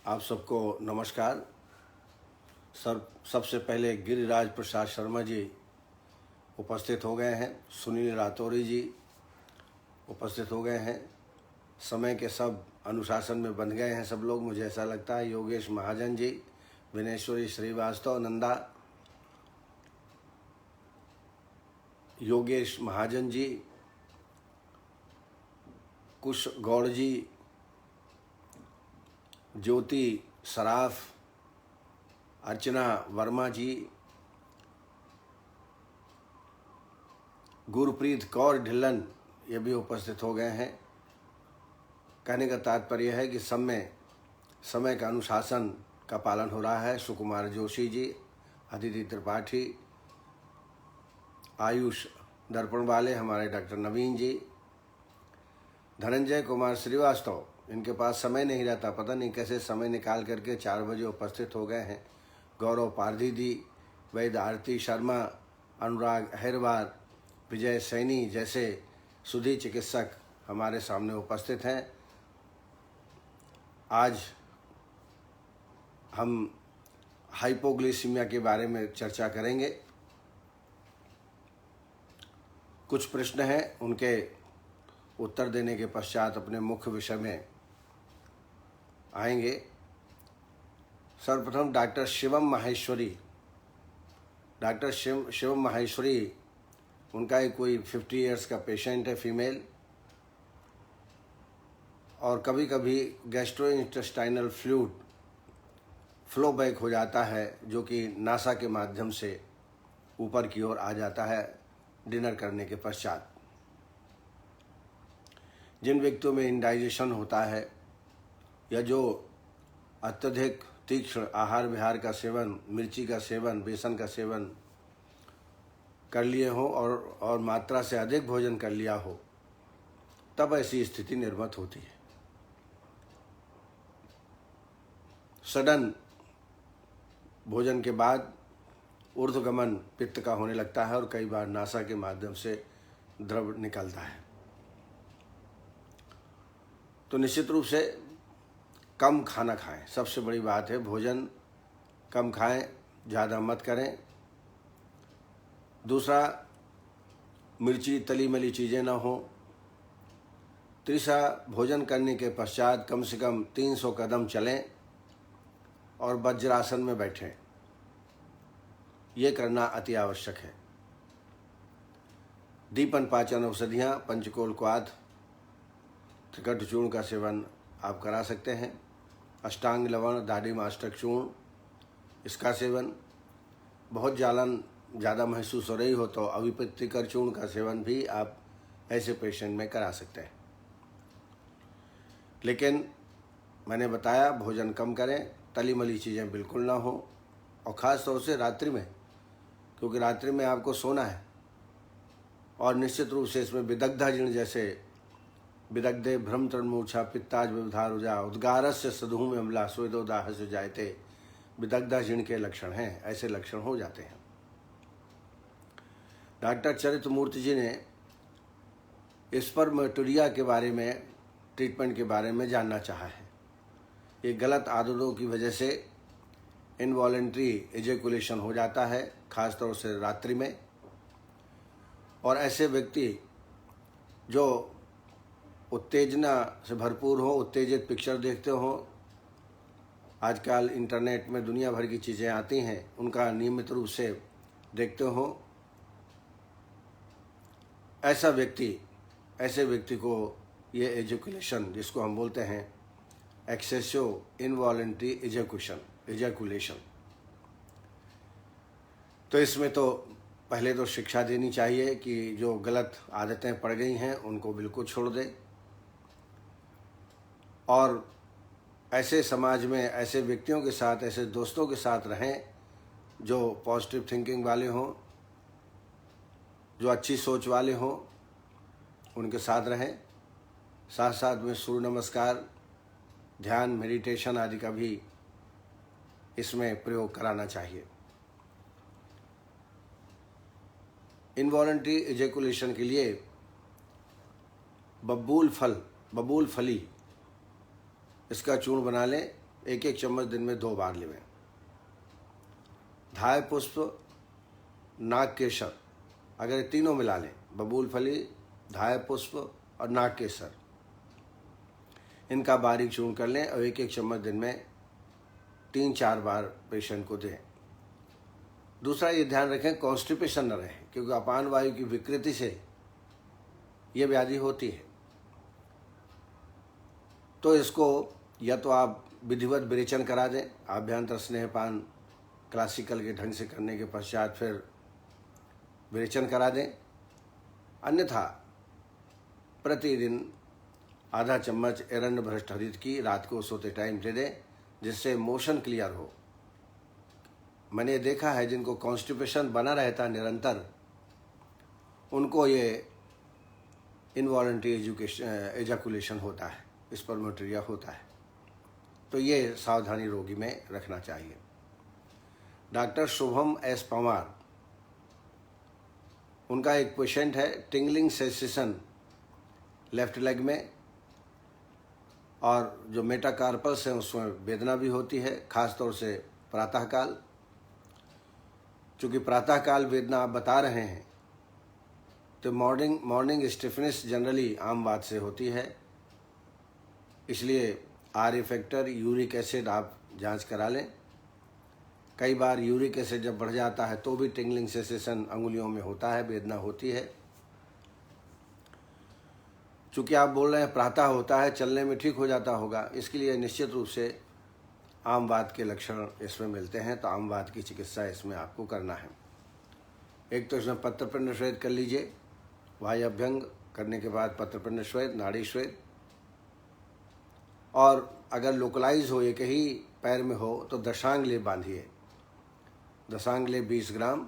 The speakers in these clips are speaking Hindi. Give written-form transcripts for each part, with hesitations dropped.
आप सबको नमस्कार। सबसे पहले गिरिराज प्रसाद शर्मा जी उपस्थित हो गए हैं, सुनील रातौरी जी उपस्थित हो गए हैं। समय के सब अनुशासन में बंध गए हैं सब लोग, मुझे ऐसा लगता है। योगेश महाजन जी, विनेश्वरी श्रीवास्तव, नंदा, योगेश महाजन जी, कुश गौड़ जी, ज्योति सराफ, अर्चना वर्मा जी, गुरप्रीत कौर ढिल्लन, ये भी उपस्थित हो गए हैं। कहने का तात्पर्य है कि सब में समय का अनुशासन का पालन हो रहा है। सुकुमार जोशी जी, अदिति त्रिपाठी, आयुष दर्पण वाले हमारे डॉक्टर नवीन जी, धनंजय कुमार श्रीवास्तव, इनके पास समय नहीं रहता, पता नहीं कैसे समय निकाल करके 4 बजे उपस्थित हो गए हैं। गौरव पारधी दी, वैद आरती शर्मा, अनुराग अहिरवार, विजय सैनी जैसे सुधी चिकित्सक हमारे सामने उपस्थित हैं। आज हम हाइपोग्लिसीमिया के बारे में चर्चा करेंगे। कुछ प्रश्न हैं, उनके उत्तर देने के पश्चात अपने मुख्य विषय में आएंगे। सर्वप्रथम डॉक्टर शिवम माहेश्वरी। डॉक्टर शिवम माहेश्वरी, उनका एक कोई 50 इयर्स का पेशेंट है, फीमेल, और कभी कभी गैस्ट्रोइंटेस्टाइनल फ्लूइड फ्लो बैक हो जाता है, जो कि नासा के माध्यम से ऊपर की ओर आ जाता है डिनर करने के पश्चात। जिन व्यक्तियों में इंडाइजेशन होता है या जो अत्यधिक तीक्ष्ण आहार विहार का सेवन, मिर्ची का सेवन, बेसन का सेवन कर लिए हो और मात्रा से अधिक भोजन कर लिया हो, तब ऐसी स्थिति निर्मित होती है। सडन भोजन के बाद ऊर्ध्वगमन पित्त का होने लगता है और कई बार नासा के माध्यम से द्रव निकलता है। तो निश्चित रूप से कम खाना खाएं, सबसे बड़ी बात है। भोजन कम खाएं, ज़्यादा मत करें। दूसरा, मिर्ची तली मली चीज़ें ना हो। तीसरा, भोजन करने के पश्चात कम से कम 300 कदम चलें और वज्रासन में बैठें। ये करना अति आवश्यक है। दीपन पाचन औषधियाँ, पंचकोल क्वाथ, त्रिकट चूर्ण का सेवन आप करा सकते हैं। अष्टांग लवण, दाढ़ी अष्टक चूर्ण, इसका सेवन। बहुत जालन ज़्यादा महसूस हो रही हो तो अविपत्तिकर चूर्ण का सेवन भी आप ऐसे पेशेंट में करा सकते हैं। लेकिन मैंने बताया, भोजन कम करें, तली मली चीज़ें बिल्कुल ना हो, और ख़ास तौर से रात्रि में, क्योंकि रात्रि में आपको सोना है। और निश्चित रूप से इसमें विदग्धाजीर्ण जैसे विदग्धे भ्रम तन्मूर्छा पित्ताज विवधारुजा उद्गारस्य सधूम अम्ला स्वेदोदाह से जायते, विदग्धाजीर्ण के लक्षण हैं, ऐसे लक्षण हो जाते हैं। डॉक्टर चरित्रमूर्ति जी ने स्पर्मेटोरिया के बारे में, ट्रीटमेंट के बारे में जानना चाहा है। ये गलत आदतों की वजह से इनवॉलेंट्री एजेकुलेशन हो जाता है, खासतौर से रात्रि में। और ऐसे व्यक्ति जो उत्तेजना से भरपूर हो, उत्तेजित पिक्चर देखते हो, आजकल इंटरनेट में दुनिया भर की चीज़ें आती हैं, उनका नियमित रूप से देखते हो, ऐसे व्यक्ति को ये एजेकुलेशन, जिसको हम बोलते हैं एक्सेसिव इनवॉलेंट्री एजेकुलेशन, तो इसमें तो पहले तो शिक्षा देनी चाहिए कि जो गलत आदतें पड़ गई हैं उनको बिल्कुल छोड़ दें। और ऐसे समाज में ऐसे व्यक्तियों के साथ, ऐसे दोस्तों के साथ रहें जो पॉजिटिव थिंकिंग वाले हों, जो अच्छी सोच वाले हों, उनके साथ रहें। साथ साथ में सूर्य नमस्कार, ध्यान, मेडिटेशन आदि का भी इसमें प्रयोग कराना चाहिए। इनवॉलेंट्री एजेकुलेशन के लिए बबूल फली, इसका चूर्ण बना लें, 1-1 चम्मच दिन में 2 बार लेवें। धाय पुष्प, नाग केसर, अगर ये तीनों मिला लें, बबूल फली, धाय पुष्प और नाग केसर, इनका बारीक चूर्ण कर लें और 1-1 चम्मच दिन में 3-4 बार पेशेंट को दें। दूसरा ये ध्यान रखें कॉन्स्टिपेशन न रहे, क्योंकि अपान वायु की विकृति से ये व्याधि होती है। तो इसको या तो आप विधिवत विरेचन करा दें, आभ्यंतर स्नेहपान क्लासिकल के ढंग से करने के पश्चात फिर विरेचन करा दें, अन्यथा प्रतिदिन आधा चम्मच एरंड भ्रष्ट हरित की रात को सोते टाइम दे दें, जिससे मोशन क्लियर हो। मैंने देखा है जिनको कॉन्स्टिपेशन बना रहता निरंतर, उनको ये इनवॉलंटरी एजाकुलेशन होता है, स्पर्मेटोरिया होता है। तो ये सावधानी रोगी में रखना चाहिए। डॉक्टर शुभम एस पंवार, उनका एक पेशेंट है टिंगलिंग सेंसेशन लेफ्ट लेग में, और जो मेटाकार्पल्स है उसमें वेदना भी होती है, खासतौर से प्रातःकाल। चूँकि प्रातःकाल वेदना आप बता रहे हैं, तो मॉर्निंग स्टिफनेस जनरली आम बात से होती है, इसलिए आर फैक्टर, यूरिक एसिड आप जांच करा लें। कई बार यूरिक एसिड जब बढ़ जाता है तो भी टिंगलिंग सेंसेशन अंगुलियों में होता है, वेदना होती है। चूँकि आप बोल रहे हैं प्रातः होता है, चलने में ठीक हो जाता होगा, इसके लिए निश्चित रूप से आम वात के लक्षण इसमें मिलते हैं, तो आम वात की चिकित्सा इसमें आपको करना है। एक तो इसमें पत्रपिंड श्वेत कर लीजिए, वायु अभ्यंग करने के बाद पत्रपिंड श्वेत, नाड़ी श्वेत, और अगर लोकलाइज हो, एक ही पैर में हो, तो दशांग लेप बांधिए। दशांग लेप 20 ग्राम,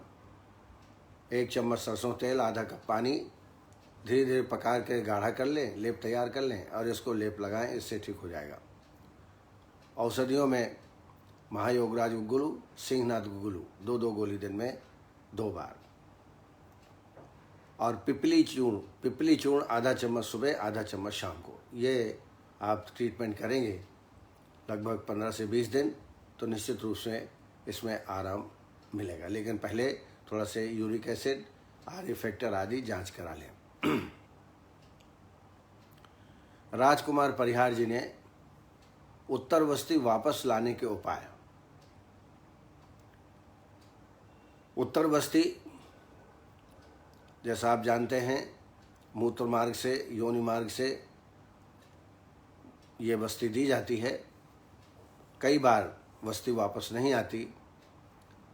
1 चम्मच सरसों तेल, आधा कप पानी, धीरे धीरे पका के गाढ़ा कर लें, लेप तैयार कर लें और इसको लेप लगाएं, इससे ठीक हो जाएगा। औषधियों में महायोगराज गुग्गुलू, सिंहनाथ गुग्गुलू 2-2 गोली दिन में 2 बार, और पिपली चूर्ण आधा चम्मच सुबह, आधा चम्मच शाम को। ये आप ट्रीटमेंट करेंगे लगभग 15 से 20 दिन, तो निश्चित रूप से इसमें आराम मिलेगा। लेकिन पहले थोड़ा से यूरिक एसिड, आर फैक्टर आदि जांच करा लें। राजकुमार परिहार जी ने उत्तर बस्ती वापस लाने के उपाय। उत्तर बस्ती जैसा आप जानते हैं मूत्र मार्ग से, योनि मार्ग से ये बस्ती दी जाती है। कई बार बस्ती वापस नहीं आती,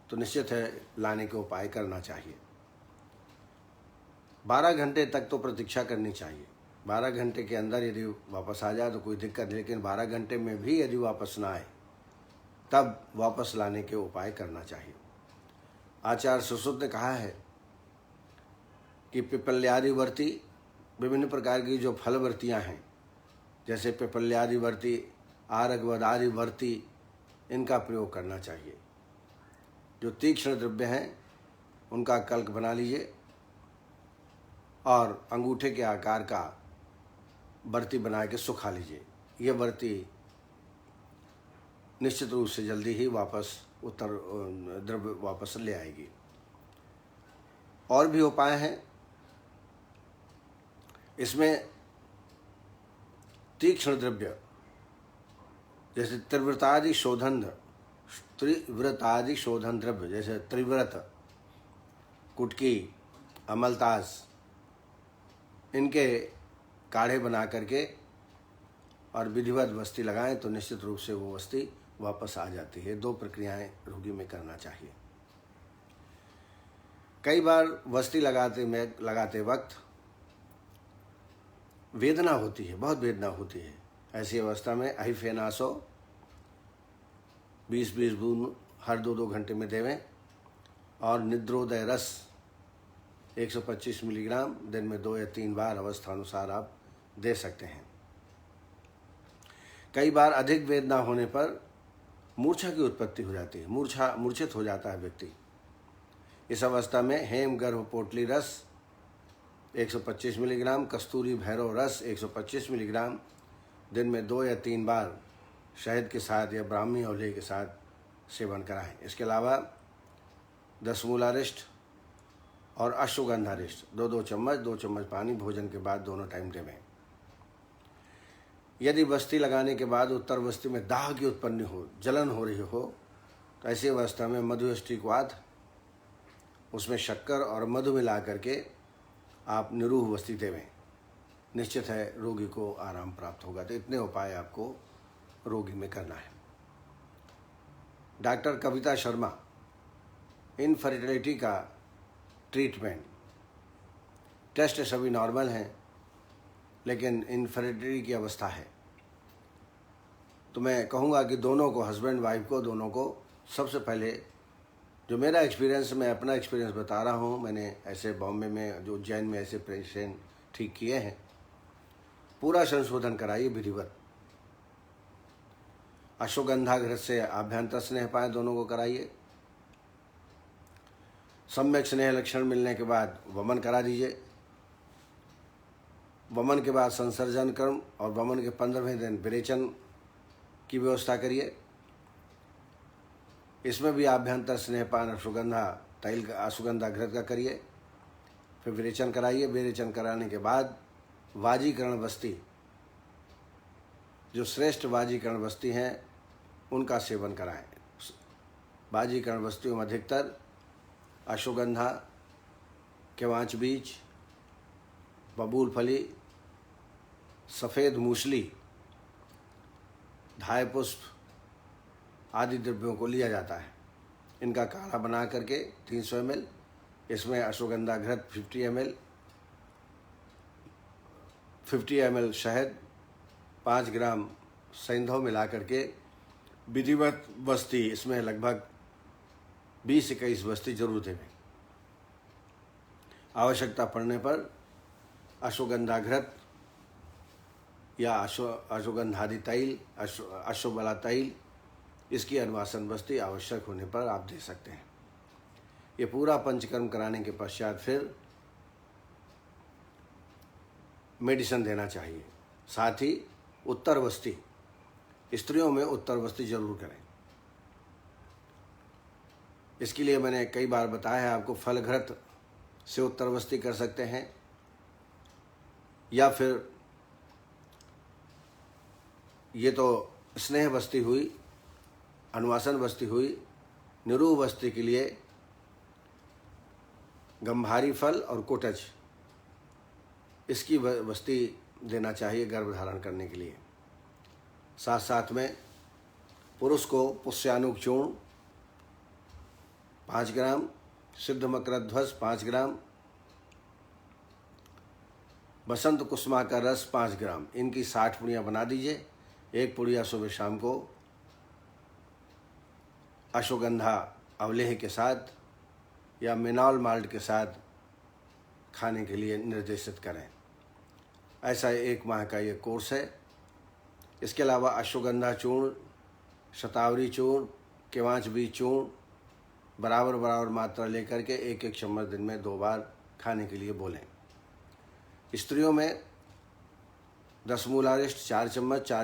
तो निश्चित है लाने के उपाय करना चाहिए। 12 घंटे तक तो प्रतीक्षा करनी चाहिए। 12 घंटे के अंदर यदि वापस आ जाए तो कोई दिक्कत नहीं, लेकिन 12 घंटे में भी यदि वापस ना आए तब वापस लाने के उपाय करना चाहिए। आचार्य सुश्रुत ने कहा है कि पिपल्यादि वर्ती, विभिन्न प्रकार की जो फल वर्तियाँ हैं, जैसे पिपल्यादि वर्ती, आरगवदादि वर्ती, इनका प्रयोग करना चाहिए। जो तीक्ष्ण द्रव्य हैं उनका कल्क बना लीजिए और अंगूठे के आकार का बर्ती बना के सुखा लीजिए। ये बर्ती निश्चित रूप से जल्दी ही वापस उत्तर द्रव्य वापस ले आएगी। और भी उपाय हैं इसमें। तीक्ष्ण द्रव्य जैसे त्रिव्रतादि शोधन द्रव्य, जैसे त्रिव्रत, कुटकी, अमलतास, इनके काढ़े बना करके और विधिवत बस्ती लगाएं तो निश्चित रूप से वो बस्ती वापस आ जाती है। 2 प्रक्रियाएं रोगी में करना चाहिए। कई बार बस्ती लगाते वक्त वेदना होती है, बहुत वेदना होती है। ऐसी अवस्था में अहिफेनासो 20-20 बूंद हर 2-2 घंटे में देवें, और निद्रोदय रस 125 मिलीग्राम दिन में 2 या 3 बार अवस्थानुसार आप दे सकते हैं। कई बार अधिक वेदना होने पर मूर्छा की उत्पत्ति हो जाती है, मूर्छित हो जाता है व्यक्ति। इस अवस्था में हेम गर्भ पोटली रस 125 मिलीग्राम, कस्तूरी भैरव रस 125 मिलीग्राम दिन में 2 या 3 बार शहद के साथ या ब्राह्मी औले के साथ सेवन कराएं। इसके अलावा 10 मूलारिष्ट और अश्वगंधारिष्ट 2-2 चम्मच 2 चम्मच पानी भोजन के बाद दोनों टाइम देवें। यदि बस्ती लगाने के बाद उत्तर बस्ती में दाह की उत्पत्ति हो, जलन हो रही हो, तो ऐसी अवस्था में मधुष्टिकवात, उसमें शक्कर और मधु मिला करके आप निरूह बस्ती देवें। निश्चित है रोगी को आराम प्राप्त होगा। तो इतने उपाय आपको रोगी में करना है। डॉक्टर कविता शर्मा, इनफर्टिलिटी का ट्रीटमेंट, टेस्ट सभी नॉर्मल हैं लेकिन इनफर्टिलिटी की अवस्था है, तो मैं कहूँगा कि दोनों को, हस्बैंड वाइफ को, दोनों को सबसे पहले, जो मेरा एक्सपीरियंस, मैं अपना एक्सपीरियंस बता रहा हूँ, मैंने ऐसे बॉम्बे में, जो उज्जैन में ऐसे पेशेंट ठीक किए हैं, पूरा संशोधन कराइए विधिवत। अश्वगंधा घृत से आभ्यंतर स्नेह पाए दोनों को कराइए। सम्यक स्नेह लक्षण मिलने के बाद वमन करा दीजिए। वमन के बाद संसर्जन कर्म और वमन के 15वें दिन विरेचन की व्यवस्था करिए। इसमें भी आभ्यंतर स्नेहपान अश्वगंधा तैल, अश्वगंधा घृत का करिए, फिर विरेचन कराइए। विरेचन कराने के बाद वाजीकरण बस्ती, जो श्रेष्ठ वाजीकरण बस्ती हैं, उनका सेवन कराएं। वाजीकरण बस्तियों में अधिकतर अश्वगंधा, केवांच बीज, बबूल फली, सफ़ेद मूसली, धाय पुष्प आदि द्रव्यों को लिया जाता है। इनका काढ़ा बना करके 300 ml, इसमें अश्वगंधा घृत 50 ml शहद, 5 ग्राम सैंधव मिला करके विधिवत बस्ती, इसमें लगभग 20-21 बस्ती जरूर देवें। आवश्यकता पड़ने पर अश्वगंधा घृत या अश्वगंधादि तैल, अश्वबला तैल, इसकी अनुवासन बस्ती आवश्यक होने पर आप दे सकते हैं। ये पूरा पंचकर्म कराने के पश्चात फिर मेडिसिन देना चाहिए। साथ ही उत्तर बस्ती, स्त्रियों में उत्तर बस्ती जरूर करें। इसके लिए मैंने कई बार बताया है आपको, फल घृत से उत्तर बस्ती कर सकते हैं, या फिर ये तो स्नेह बस्ती हुई, अनुवासन बस्ती हुई। निरूह बस्ती के लिए गंभारी फल और कोटज, इसकी बस्ती देना चाहिए गर्भ धारण करने के लिए। साथ साथ में पुरुष को पुष्यानुक चूर्ण 5 ग्राम, सिद्ध मकरध्वज 5 ग्राम, बसंत कुसुमा का रस 5 ग्राम, इनकी 60 पुड़ियाँ बना दीजिए। एक पुड़िया सुबह शाम को अश्वगंधा अवलेह के साथ या मिनॉल माल्ट के साथ खाने के लिए निर्देशित करें। ऐसा 1 माह का ये कोर्स है। इसके अलावा अश्वगंधा चूर्ण, शतावरी चूर्ण, केवांच बीज चूर्ण बराबर बराबर मात्रा लेकर के 1-1 चम्मच दिन में 2 बार खाने के लिए बोलें। स्त्रियों में 10 मूलारिष्ट 4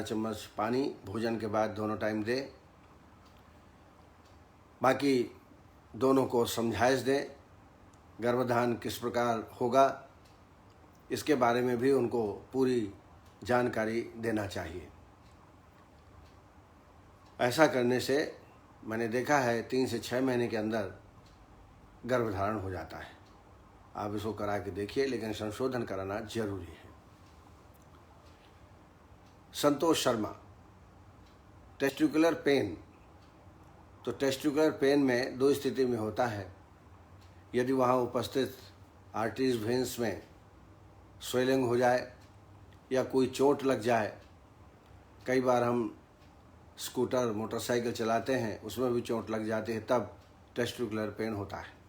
चम्मच पानी भोजन के बाद दोनों टाइम दें। बाकी दोनों को समझाइश दें। गर्भधान किस प्रकार होगा, इसके बारे में भी उनको पूरी जानकारी देना चाहिए। ऐसा करने से मैंने देखा है 3 से 6 महीने के अंदर गर्भधारण हो जाता है। आप इसको करा के देखिए, लेकिन संशोधन कराना जरूरी है। संतोष शर्मा, टेस्टिकुलर पेन, तो टेस्टिकुलर पेन में 2 स्थिति में होता है। यदि वहाँ उपस्थित आर्टरीज वेन्स में स्वेलिंग हो जाए या कोई चोट लग जाए। कई बार हम स्कूटर, मोटरसाइकिल चलाते हैं, उसमें भी चोट लग जाती है, तब टेस्टिकुलर पेन होता है।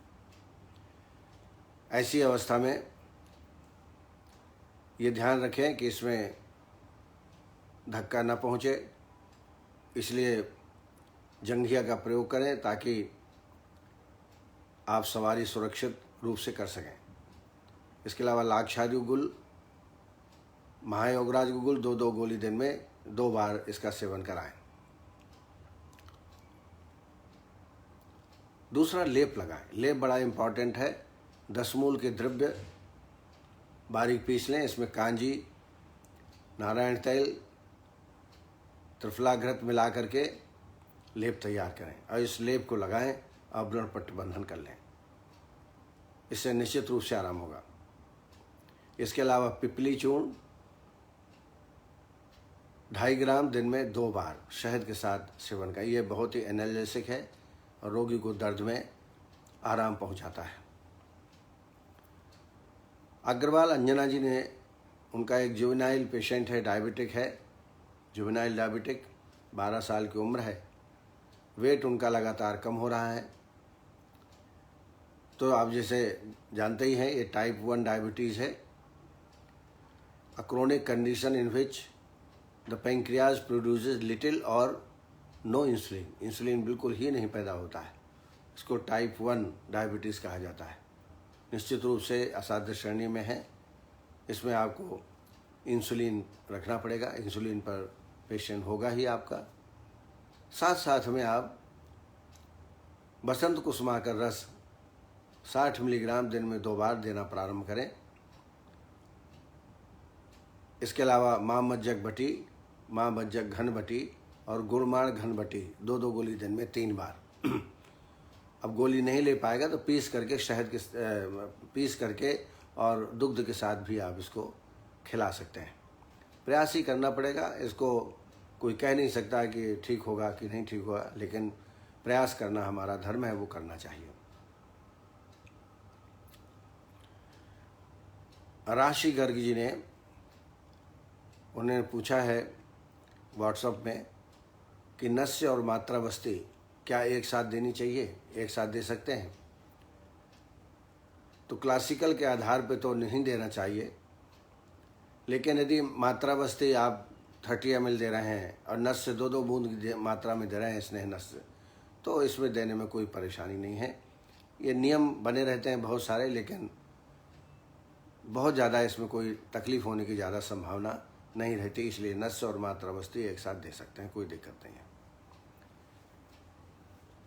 ऐसी अवस्था में ये ध्यान रखें कि इसमें धक्का न पहुँचे, इसलिए जंघिया का प्रयोग करें ताकि आप सवारी सुरक्षित रूप से कर सकें। इसके अलावा लाक्षादि गुल, महायोगराज गुल 2-2 गोली दिन में 2 बार इसका सेवन कराएं। दूसरा लेप लगाएं। लेप बड़ा इम्पॉर्टेंट है। 10 मूल के द्रव्य बारीक पीस लें, इसमें कांजी, नारायण तेल, त्रिफला घृत मिला करके लेप तैयार करें और इस लेप को लगाएं और ब्लड पट्टी बंधन कर लें। इससे निश्चित रूप से आराम होगा। इसके अलावा पिपली चूर्ण 2.5 ग्राम दिन में 2 बार शहद के साथ सेवन का, ये बहुत ही एनाल्जेसिक है और रोगी को दर्द में आराम पहुंचाता है। अग्रवाल अंजना जी ने, उनका एक जुवेनाइल पेशेंट है, डायबिटिक है, जुवेनाइल डायबिटिक, 12 साल की उम्र है, वेट उनका लगातार कम हो रहा है। तो आप जैसे जानते ही हैं ये टाइप 1 डायबिटीज़ है, अ chronic condition in which the pancreas produces little और नो इंसुलिन, इंसुलिन बिल्कुल ही नहीं पैदा होता है। इसको टाइप 1 डायबिटीज़ कहा जाता है। निश्चित रूप से असाध्य श्रेणी में है। इसमें आपको इंसुलिन रखना पड़ेगा, इंसुलिन पर पेशेंट होगा ही आपका। साथ साथ में आप बसंत कुसुमा का रस 60 मिलीग्राम दिन में 2 बार देना प्रारंभ करें। इसके अलावा माँ मज्जक बटी, माँ मज्जक घन बटी और गुड़माण घन बटी 2-2 गोली दिन में 3 बार। अब गोली नहीं ले पाएगा तो पीस करके, शहद के पीस करके और दुग्ध के साथ भी आप इसको खिला सकते हैं। प्रयास ही करना पड़ेगा। इसको कोई कह नहीं सकता कि ठीक होगा कि नहीं ठीक होगा, लेकिन प्रयास करना हमारा धर्म है, वो करना चाहिए। राशि गर्ग जी ने, उन्होंने पूछा है व्हाट्सएप में कि नस्य और मात्रा बस्ती क्या एक साथ देनी चाहिए, एक साथ दे सकते हैं? तो क्लासिकल के आधार पे तो नहीं देना चाहिए, लेकिन यदि मात्रा बस्ती आप 30 ml दे रहे हैं और नस से 2-2 बूंद की मात्रा में दे रहे हैं स्नेह नस से, तो इसमें देने में कोई परेशानी नहीं है। ये नियम बने रहते हैं बहुत सारे, लेकिन बहुत ज़्यादा इसमें कोई तकलीफ़ होने की ज़्यादा संभावना नहीं रहती, इसलिए नस और मात्रा बस्ती एक साथ दे सकते हैं, कोई दिक्कत नहीं है।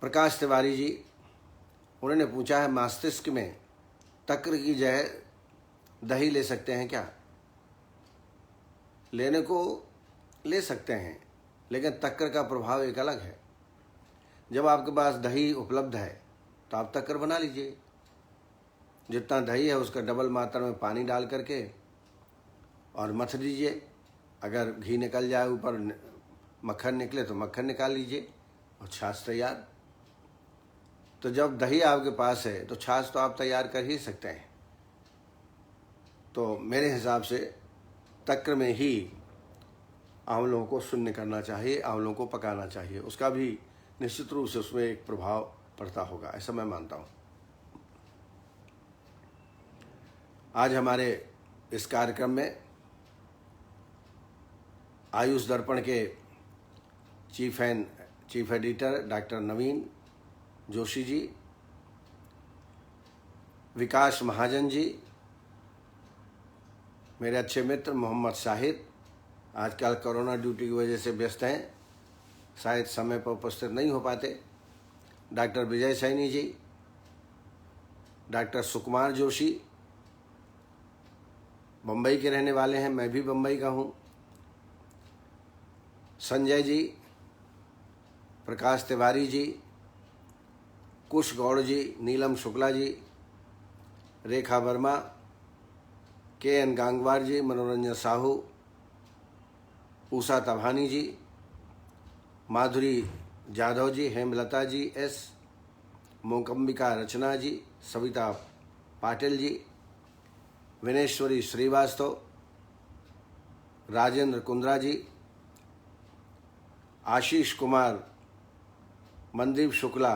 प्रकाश तिवारी जी, उन्होंने पूछा है मस्तिष्क में तक्र की जगह दही ले सकते हैं क्या? लेने को ले सकते हैं, लेकिन तक्र का प्रभाव एक अलग है। जब आपके पास दही उपलब्ध है तो आप तक्र बना लीजिए। जितना दही है उसका डबल मात्रा में पानी डाल करके और मथ दीजिए। अगर घी निकल जाए, ऊपर मक्खन निकले तो मक्खन निकाल लीजिए और छाछ तैयार। तो जब दही आपके पास है तो छाछ तो आप तैयार कर ही सकते हैं। तो मेरे हिसाब से तक्र में ही आंवलों को शून्य करना चाहिए, आंवलों को पकाना चाहिए। उसका भी निश्चित रूप से उसमें एक प्रभाव पड़ता होगा, ऐसा मैं मानता हूँ। आज हमारे इस कार्यक्रम में आयुष दर्पण के चीफ एडिटर डॉक्टर नवीन जोशी जी, विकास महाजन जी, मेरे अच्छे मित्र मोहम्मद शाहिद, आजकल कोरोना ड्यूटी की वजह से व्यस्त हैं, शायद समय पर उपस्थित नहीं हो पाते, डॉक्टर विजय सैनी जी, डॉक्टर सुकुमार जोशी, बम्बई के रहने वाले हैं, मैं भी बम्बई का हूँ, संजय जी, प्रकाश तिवारी जी, कुश गौड़ जी, नीलम शुक्ला जी, रेखा वर्मा, KN गांगवार जी, मनोरंजन साहू, उषा तभानी जी, माधुरी जाधव जी, हेमलता जी S, मोकंबिका रचना जी, सविता पाटिल जी, विनेश्वरी श्रीवास्तव, राजेंद्र कुंद्रा जी, आशीष कुमार, मनदीप शुक्ला,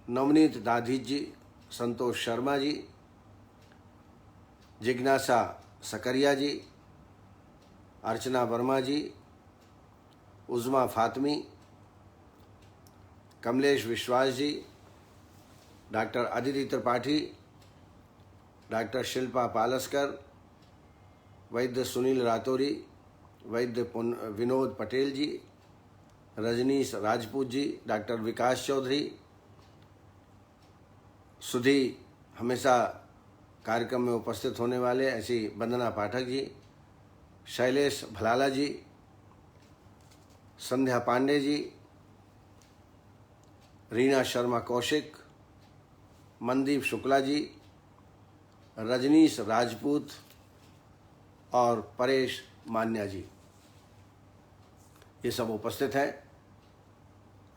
नवनीत दाधीच जी, संतोष शर्मा जी, जिज्ञासा सकरिया जी, अर्चना वर्मा जी, उज़मा फातमी, कमलेश विश्वास जी, डॉक्टर अदिति त्रिपाठी, डॉक्टर शिल्पा पालस्कर, वैद्य सुनील रातौरी, वैद्य विनोद पटेल जी, रजनीश राजपूत जी, डॉक्टर विकास चौधरी, सुधी हमेशा कार्यक्रम में उपस्थित होने वाले ऐसी वंदना पाठक जी, शैलेश भलाला जी, संध्या पांडे जी, रीना शर्मा कौशिक, मनदीप शुक्ला जी, रजनीश राजपूत और परेश मान्या जी, ये सब उपस्थित हैं।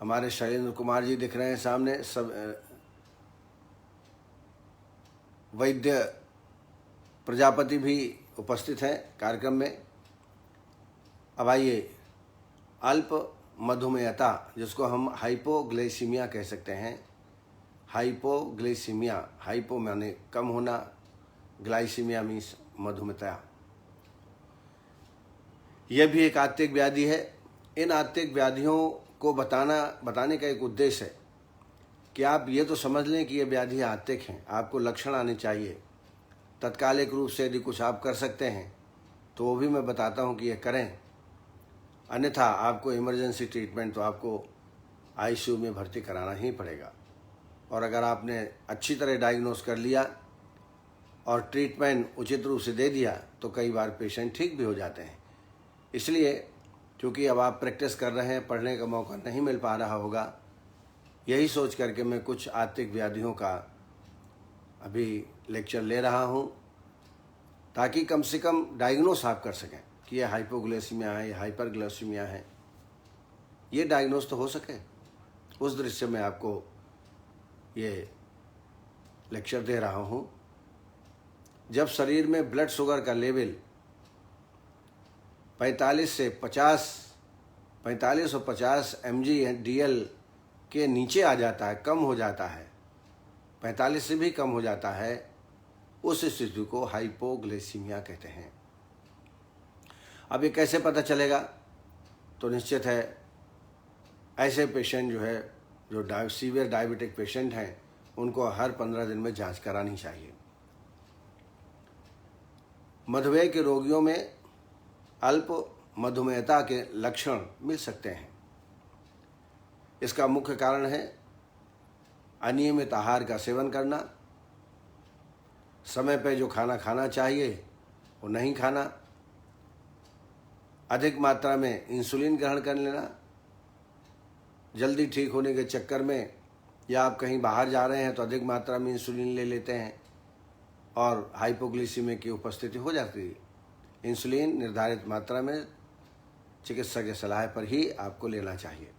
हमारे शैलेंद्र कुमार जी दिख रहे हैं सामने, सब वैद्य प्रजापति भी उपस्थित हैं कार्यक्रम में। अब आइए, अल्प मधुमेहता जिसको हम हाइपोग्लाइसीमिया कह सकते हैं, हाइपोग्लाइसीमिया, हाइपो माने कम होना, ग्लाइसीमिया मीन्स मधुमेहता, यह भी एक आत्तिक व्याधि है। इन आत्तिक व्याधियों को बताने का एक उद्देश्य है कि आप ये तो समझ लें कि ये व्याधि आत्तिक हैं, आपको लक्षण आने चाहिए। तत्कालिक रूप से यदि कुछ आप कर सकते हैं तो वो भी मैं बताता हूँ कि ये करें, अन्यथा आपको इमरजेंसी ट्रीटमेंट तो आपको आईसीयू में भर्ती कराना ही पड़ेगा। और अगर आपने अच्छी तरह डायग्नोस कर लिया और ट्रीटमेंट उचित रूप से दे दिया तो कई बार पेशेंट ठीक भी हो जाते हैं। इसलिए क्योंकि अब आप प्रैक्टिस कर रहे हैं, पढ़ने का मौका नहीं मिल पा रहा होगा, यही सोच करके मैं कुछ आत्तिक व्याधियों का अभी लेक्चर ले रहा हूँ, ताकि कम से कम डायग्नोस आप कर सकें कि ये हाइपोग्लाइसीमिया है, ये हाइपरग्लाइसीमिया है, ये डायग्नोस तो हो सके। उस दृश्य में आपको ये लेक्चर दे रहा हूँ। जब शरीर में ब्लड शुगर का लेवल 45 और 50 mg/dl के नीचे आ जाता है, कम हो जाता है, 45 से भी कम हो जाता है, उस स्थिति को हाइपोग्लाइसीमिया कहते हैं। अब ये कैसे पता चलेगा? तो निश्चित है ऐसे पेशेंट जो सीवियर डायबिटिक पेशेंट हैं, उनको हर 15 दिन में जांच करानी चाहिए। मधुमेह के रोगियों में अल्प मधुमेहता के लक्षण मिल सकते हैं। इसका मुख्य कारण है अनियमित आहार का सेवन करना, समय पर जो खाना खाना चाहिए वो नहीं खाना, अधिक मात्रा में इंसुलिन ग्रहण कर लेना, जल्दी ठीक होने के चक्कर में, या आप कहीं बाहर जा रहे हैं तो अधिक मात्रा में इंसुलिन ले लेते हैं और हाइपोग्लाइसीमिया की उपस्थिति हो जाती है। इंसुलिन निर्धारित मात्रा में चिकित्सक की सलाह पर ही आपको लेना चाहिए।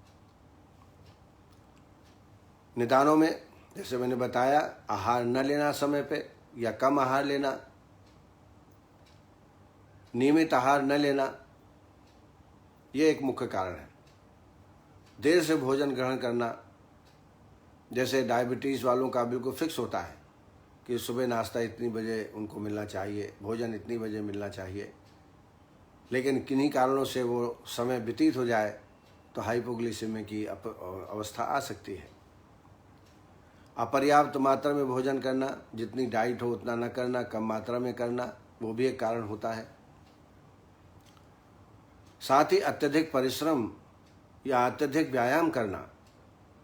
निदानों में जैसे मैंने बताया, आहार न लेना समय पे या कम आहार लेना, नियमित आहार न लेना, ये एक मुख्य कारण है। देर से भोजन ग्रहण करना, जैसे डायबिटीज़ वालों का बिल्कुल फिक्स होता है कि सुबह नाश्ता इतनी बजे उनको मिलना चाहिए, भोजन इतनी बजे मिलना चाहिए, लेकिन किन्हीं कारणों से वो समय व्यतीत हो जाए तो हाइपोग्लाइसीमिया की अवस्था आ सकती है। अपर्याप्त मात्रा में भोजन करना, जितनी डाइट हो उतना न करना, कम मात्रा में करना, वो भी एक कारण होता है। साथ ही अत्यधिक परिश्रम या अत्यधिक व्यायाम करना,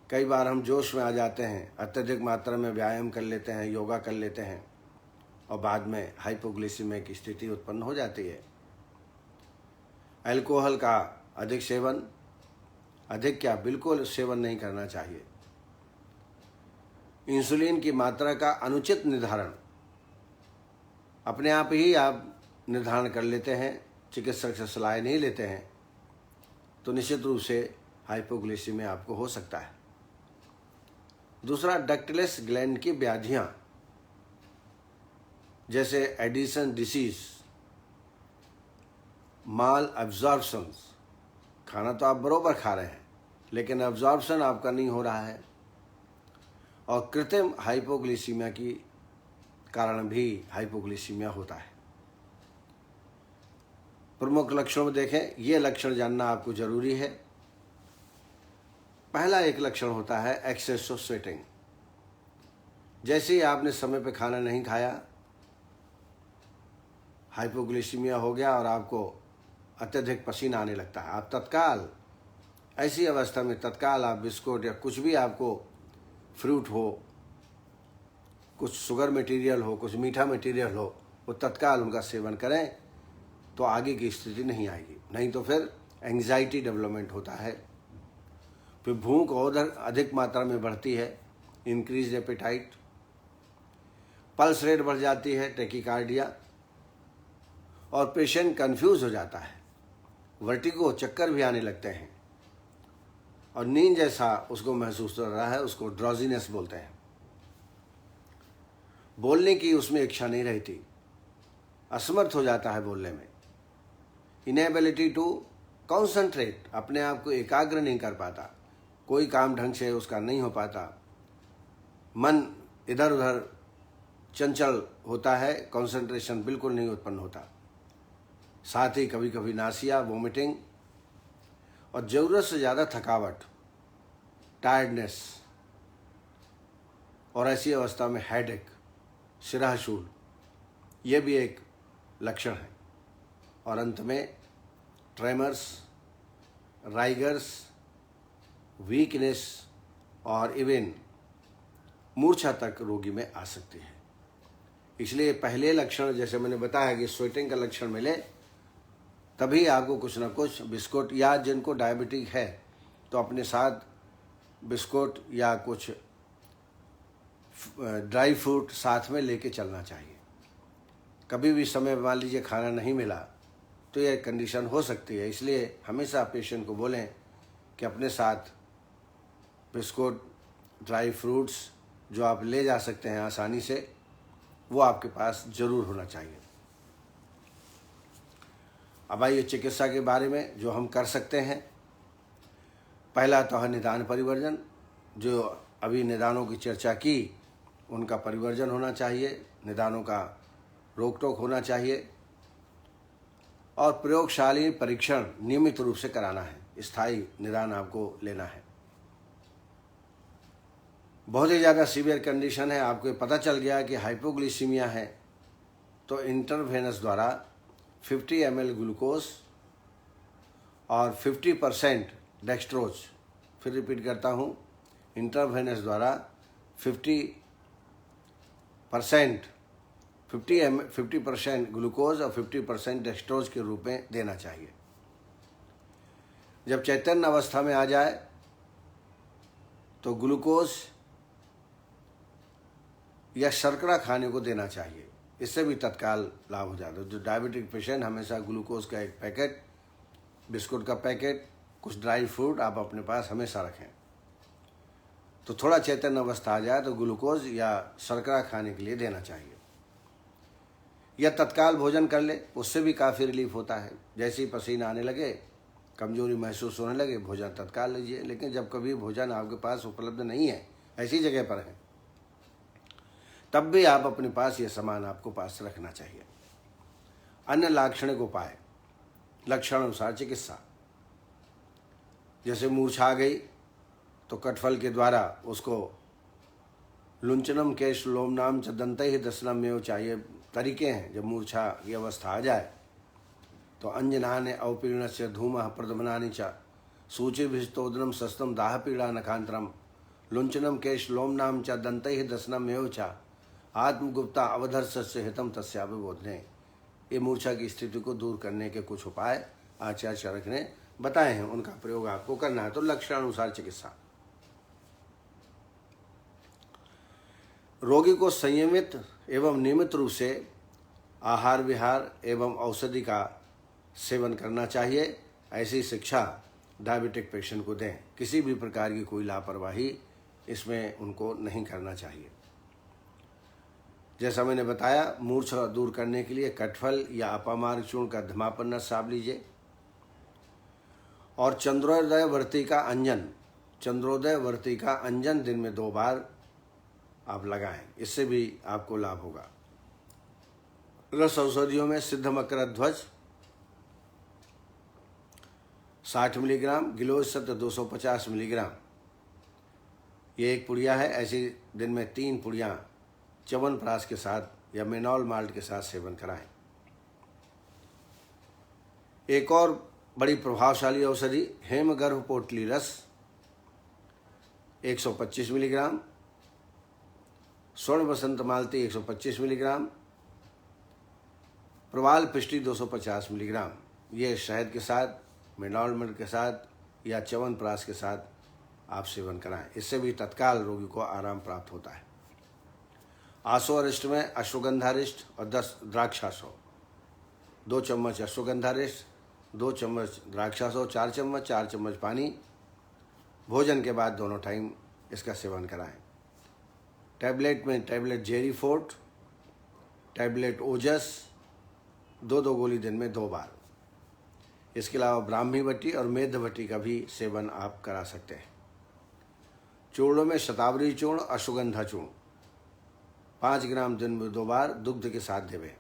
कई बार हम जोश में आ जाते हैं, अत्यधिक मात्रा में व्यायाम कर लेते हैं, योगा कर लेते हैं और बाद में हाइपोग्लाइसीमिया की स्थिति उत्पन्न हो जाती है। अल्कोहल का अधिक सेवन, अधिक क्या बिल्कुल सेवन नहीं करना चाहिए। इंसुलिन की मात्रा का अनुचित निर्धारण, अपने आप ही आप निर्धारण कर लेते हैं, चिकित्सक से सलाह नहीं लेते हैं, तो निश्चित रूप से हाइपोग्लाइसीमिया आपको हो सकता है। दूसरा, डक्टलेस ग्लैंड की व्याधियां, जैसे एडिसन डिसीज, माल एब्जॉर्प्शन, खाना तो आप बरोबर खा रहे हैं लेकिन एब्जॉर्प्शन आपका नहीं हो रहा है, और कृत्रिम हाइपोग्लाइसीमिया की कारण भी हाइपोग्लाइसीमिया होता है। प्रमुख लक्षणों में देखें, ये लक्षण जानना आपको जरूरी है। पहला एक लक्षण होता है एक्सेस ऑफ स्वेटिंग। जैसे ही आपने समय पे खाना नहीं खाया, हाइपोग्लाइसीमिया हो गया और आपको अत्यधिक पसीना आने लगता है, आप तत्काल ऐसी अवस्था में तत्काल आप बिस्कुट या कुछ भी आपको फ्रूट हो कुछ शुगर मटेरियल हो, कुछ मीठा मटेरियल हो, वो तत्काल उनका सेवन करें तो आगे की स्थिति नहीं आएगी। नहीं तो फिर एंग्जाइटी डेवलपमेंट होता है, फिर भूख और अधिक मात्रा में बढ़ती है, इंक्रीज एपेटाइट, पल्स रेट बढ़ जाती है, टैकीकार्डिया, और पेशेंट कंफ्यूज हो जाता है, वर्टिगो, चक्कर भी आने लगते हैं और नींद जैसा उसको महसूस हो रहा है, उसको ड्रॉजीनेस बोलते हैं। बोलने की उसमें इच्छा नहीं रहती, असमर्थ हो जाता है बोलने में, इनेबिलिटी टू कॉन्सेंट्रेट, अपने आप को एकाग्र नहीं कर पाता, कोई काम ढंग से उसका नहीं हो पाता, मन इधर उधर चंचल होता है, कंसंट्रेशन बिल्कुल नहीं उत्पन्न होता, साथ ही कभी कभी नासिया, वोमिटिंग और ज़रूरत से ज़्यादा थकावट, टायर्डनेस, और ऐसी अवस्था में हेडेक, सिरहशूल, ये भी एक लक्षण है। और अंत में ट्रेमर्स, राइगर्स, वीकनेस और इवन मूर्छा तक रोगी में आ सकती है। इसलिए पहले लक्षण जैसे मैंने बताया कि स्वेटिंग का लक्षण मिले तभी आपको कुछ ना कुछ बिस्कुट, या जिनको डायबिटिक है तो अपने साथ बिस्कुट या कुछ ड्राई फ्रूट साथ में लेके चलना चाहिए। कभी भी समय मान लीजिए खाना नहीं मिला तो यह कंडीशन हो सकती है, इसलिए हमेशा पेशेंट को बोलें कि अपने साथ बिस्कुट, ड्राई फ्रूट्स जो आप ले जा सकते हैं आसानी से, वो आपके पास ज़रूर होना चाहिए। अब आइए चिकित्सा के बारे में जो हम कर सकते हैं। पहला तो है निदान परिवर्जन, जो अभी निदानों की चर्चा की उनका परिवर्जन होना चाहिए, निदानों का रोक टोक होना चाहिए, और प्रयोगशाली परीक्षण नियमित रूप से कराना है, स्थायी निदान आपको लेना है। बहुत ही ज़्यादा सीवियर कंडीशन है, आपको पता चल गया कि हाइपोग्लिसीमिया है, तो इंटरवेनस द्वारा 50 ml ग्लूकोज और 50% डेक्सट्रोज, फिर रिपीट करता हूँ, इंटरवेनस द्वारा 50% ग्लूकोज और 50% डेक्सट्रोज के रूप में देना चाहिए। जब चैतन्य अवस्था में आ जाए तो ग्लूकोज या शर्करा खाने को देना चाहिए, इससे भी तत्काल लाभ हो जाता है। जो डायबिटिक पेशेंट हमेशा ग्लूकोज का एक पैकेट, बिस्कुट का पैकेट, कुछ ड्राई फ्रूट आप अपने पास हमेशा रखें। तो थोड़ा चैतन्य अवस्था आ जाए तो ग्लूकोज या शर्करा खाने के लिए देना चाहिए, या तत्काल भोजन कर ले, उससे भी काफ़ी रिलीफ होता है। जैसे ही पसीना आने लगे, कमजोरी महसूस होने लगे, भोजन तत्काल लीजिए। लेकिन जब कभी भोजन आपके पास उपलब्ध नहीं है, ऐसी जगह पर है, तब भी आप अपने पास ये सामान आपको पास रखना चाहिए। अन्य लाक्षणिक उपाय, लक्षण अनुसार चिकित्सा, जैसे मूर्छा आ गई तो कटफल के द्वारा उसको लुंचनम केश लोमनाम च दंतैः दशनम में चाहिए तरीके हैं। जब मूर्छा की अवस्था आ जाए तो अंजनाने अवपीड़नस्य धूमः प्रदमनानि च सूचिभिस्तोदनम सस्तम दाह पीड़ा नखांतरम लुंचनम केश लोमनाम च दंतैः दशनम में च आत्मगुप्ता अवधर्षस्य हितम तस्याभिबोधने। ये मूर्छा की स्थिति को दूर करने के कुछ उपाय आचार्य चरक ने बताए हैं, उनका प्रयोग आपको करना है। तो लक्षणानुसार चिकित्सा, रोगी को संयमित एवं नियमित रूप से आहार विहार एवं औषधि का सेवन करना चाहिए। ऐसी शिक्षा डायबिटिक पेशेंट को दें, किसी भी प्रकार की कोई लापरवाही इसमें उनको नहीं करना चाहिए। जैसा मैंने बताया, मूर्छा दूर करने के लिए कटफल या अपामार्ग चूर्ण का धमापन्न साब लीजिए, और चंद्रोदय वर्ती का अंजन दिन में 2 बार आप लगाएं, इससे भी आपको लाभ होगा। रस औषधियों में सिद्ध मकर ध्वज 60 मिलीग्राम, गिलोय सत्व 250 मिलीग्राम, ये एक पुड़िया है। ऐसे दिन में 3 पुड़ियाँ च्यवनप्राश के साथ या मेनॉल माल्ट के साथ सेवन कराएं। एक और बड़ी प्रभावशाली औषधि हेमगर्भ पोटली रस 125 मिलीग्राम, स्वर्ण बसंत मालती 125 मिलीग्राम, प्रवाल पिष्टी 250 मिलीग्राम। ये शहद के साथ, मेनॉलमेंट के साथ या च्यवनप्राश के साथ आप सेवन कराएं। इससे भी तत्काल रोगी को आराम प्राप्त होता है। आसो अरिष्ट में अश्वगंधारिष्ट और 10 द्राक्षासो, 2 चम्मच अश्वगंधारिष्ट, 2 चम्मच द्राक्षासो, 4 चम्मच पानी, भोजन के बाद दोनों टाइम इसका सेवन कराएं। टैबलेट में टैबलेट जेरी फोर्ट, टैबलेट ओजस, 2 गोली दिन में 2 बार। इसके अलावा ब्राह्मी बट्टी और मेघवटी का भी सेवन आप करा सकते हैं। चूर्णों में शतावरी चूर्ण, अश्वगंधा चूर्ण 5 ग्राम दिन में 2 बार दुग्ध के साथ देवें,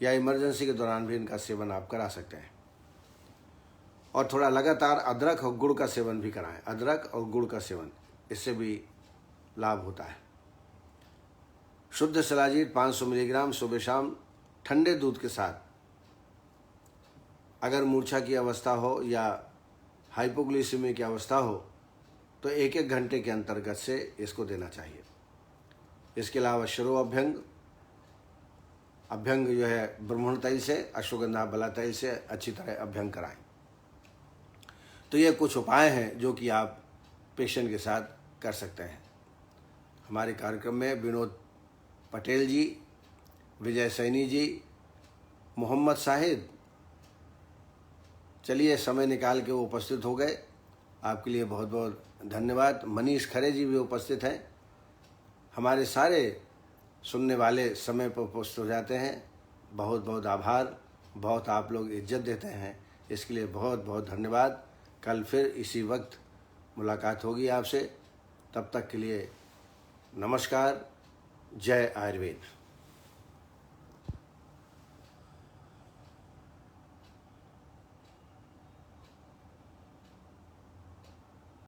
या इमरजेंसी के दौरान भी इनका सेवन आप करा सकते हैं। और थोड़ा लगातार अदरक और गुड़ का सेवन भी कराएं। अदरक और गुड़ का सेवन, इससे भी लाभ होता है। शुद्ध शिलाजीत 500 मिलीग्राम सुबह शाम ठंडे दूध के साथ, अगर मूर्छा की अवस्था हो या हाइपोग्लिसीमिया की अवस्था हो तो 1-1 घंटे के अंतर्गत से इसको देना चाहिए। इसके अलावा शिरो अभ्यंग जो है ब्रह्मण तैल से, अश्वगंधा बला तैल से अच्छी तरह अभ्यंग कराएं। तो ये कुछ उपाय हैं जो कि आप पेशेंट के साथ कर सकते हैं। हमारे कार्यक्रम में विनोद पटेल जी, विजय सैनी जी, मोहम्मद साहिद, चलिए समय निकाल के वो उपस्थित हो गए, आपके लिए बहुत बहुत धन्यवाद। मनीष खरे जी भी उपस्थित हैं। हमारे सारे सुनने वाले समय पर उपस्थित हो जाते हैं, बहुत बहुत आभार। बहुत आप लोग इज्जत देते हैं, इसके लिए बहुत बहुत धन्यवाद। कल फिर इसी वक्त मुलाकात होगी आपसे, तब तक के लिए नमस्कार। जय आयुर्वेद।